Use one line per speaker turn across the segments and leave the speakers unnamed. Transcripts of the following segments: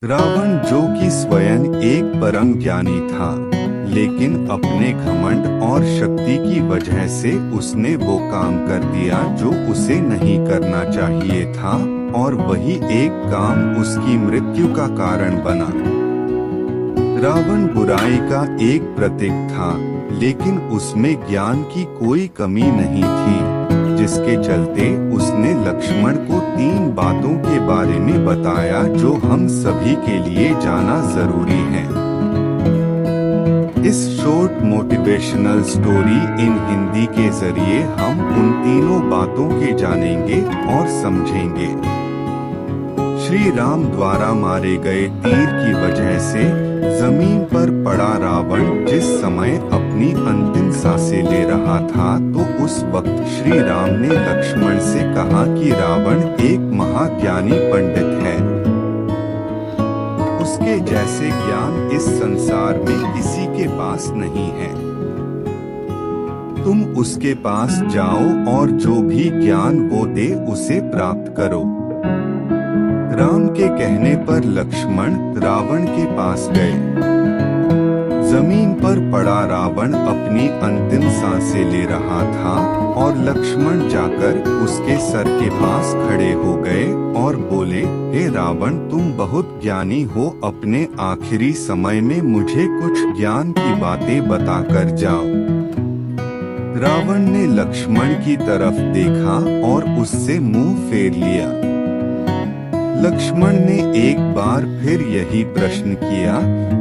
रावण, जो कि स्वयं एक परम ज्ञानी था, लेकिन अपने घमंड और शक्ति की वजह से उसने वो काम कर दिया जो उसे नहीं करना चाहिए था, और वही एक काम उसकी मृत्यु का कारण बना। रावण बुराई का एक प्रतीक था, लेकिन उसमें ज्ञान की कोई कमी नहीं थी, जिसके चलते उसने लक्ष्मण को 3 बातों के बारे में बताया जो हम सभी के लिए जानना जरूरी है। इस short motivational story in Hindi के जरिए हम उन तीनों बातों के जानेंगे और समझेंगे। श्री राम द्वारा मारे गए तीर की वजह से जमीन पर पड़ा रावण जिस समय अपनी अंतिम सांसें ले रहा था, तो उस वक्त श्री राम ने लक्ष्मण से कहा कि रावण एक महाज्ञानी पंडित है। उसके जैसे ज्ञान इस संसार में किसी के पास नहीं है। तुम उसके पास जाओ और जो भी ज्ञान वो दे उसे प्राप्त करो। राम के कहने पर लक्ष्मण रावण के पास गए। जमीन पर पड़ा रावण अपनी अंतिम सांसें ले रहा था, और लक्ष्मण जाकर उसके सर के पास खड़े हो गए और बोले, हे रावण, तुम बहुत ज्ञानी हो, अपने आखिरी समय में मुझे कुछ ज्ञान की बातें बताकर जाओ। रावण ने लक्ष्मण की तरफ देखा और उससे मुंह फेर लिया। लक्ष्मण ने एक बार फिर यही प्रश्न किया,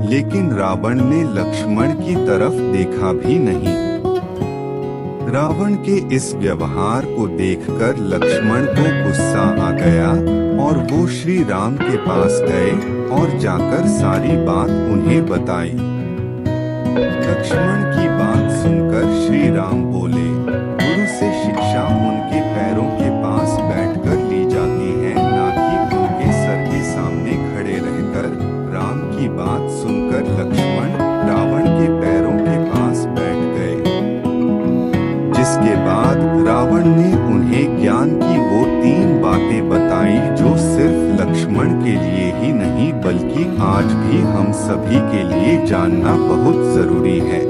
लेकिन रावण ने लक्ष्मण की तरफ देखा भी नहीं। रावण के इस व्यवहार को देखकर लक्ष्मण को गुस्सा आ गया, और वो श्री राम के पास गए और जाकर सारी बात उन्हें बताई। लक्ष्मण की बात सुनकर श्री राम बोले, गुरु से शिक्षा उनके पैरों के पास बैठकर ली जाती है, ना कि उनके सर के सामने खड़े रहकर। राम की बात सुनकर लक्ष्मण रावण के पैरों के पास बैठ गए, जिसके बाद रावण ने उन्हें ज्ञान की वो 3 बातें बताई जो सिर्फ लक्ष्मण के लिए ही नहीं बल्कि आज भी हम सभी के लिए जानना बहुत जरूरी है।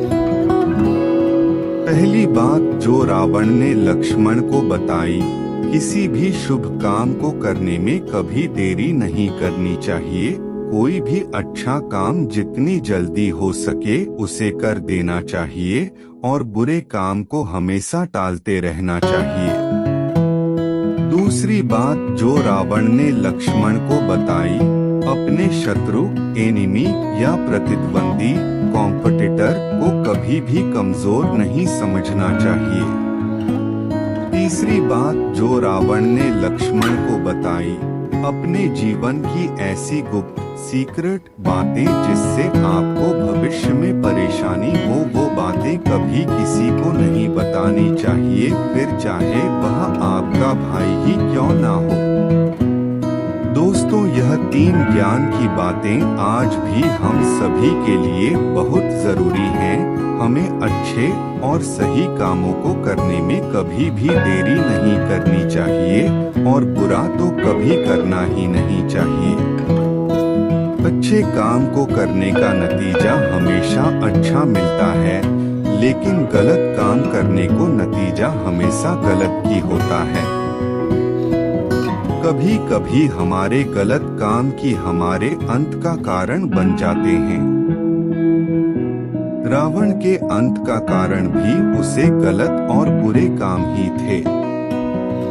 पहली बात जो रावण ने लक्ष्मण को बताई, किसी भी शुभ काम को करने में कभी देरी नहीं करनी चाहिए। कोई भी अच्छा काम जितनी जल्दी हो सके उसे कर देना चाहिए, और बुरे काम को हमेशा टालते रहना चाहिए। दूसरी बात जो रावण ने लक्ष्मण को बताई, अपने शत्रु, एनिमी या प्रतिद्वंदी, कॉम्पिटिटर को कभी भी कमजोर नहीं समझना चाहिए। तीसरी बात जो रावण ने लक्ष्मण को बताई, अपने जीवन की ऐसी गुप्त सीक्रेट बातें जिससे आपको भविष्य में परेशानी हो, वो बातें कभी किसी को नहीं बतानी चाहिए, फिर चाहे वह आपका भाई ही क्यों ना हो। दोस्तों, यह 3 ज्ञान की बातें आज भी हम सभी के लिए बहुत जरूरी हैं। हमें अच्छे और सही कामों को करने में कभी भी देरी नहीं करनी चाहिए, और बुरा तो कभी करना ही नहीं चाहिए। अच्छे काम को करने का नतीजा हमेशा अच्छा मिलता है, लेकिन गलत काम करने को नतीजा हमेशा गलत ही होता है। कभी कभी हमारे गलत काम की हमारे अंत का कारण बन जाते हैं। रावण के अंत का कारण भी उसे गलत और बुरे काम ही थे।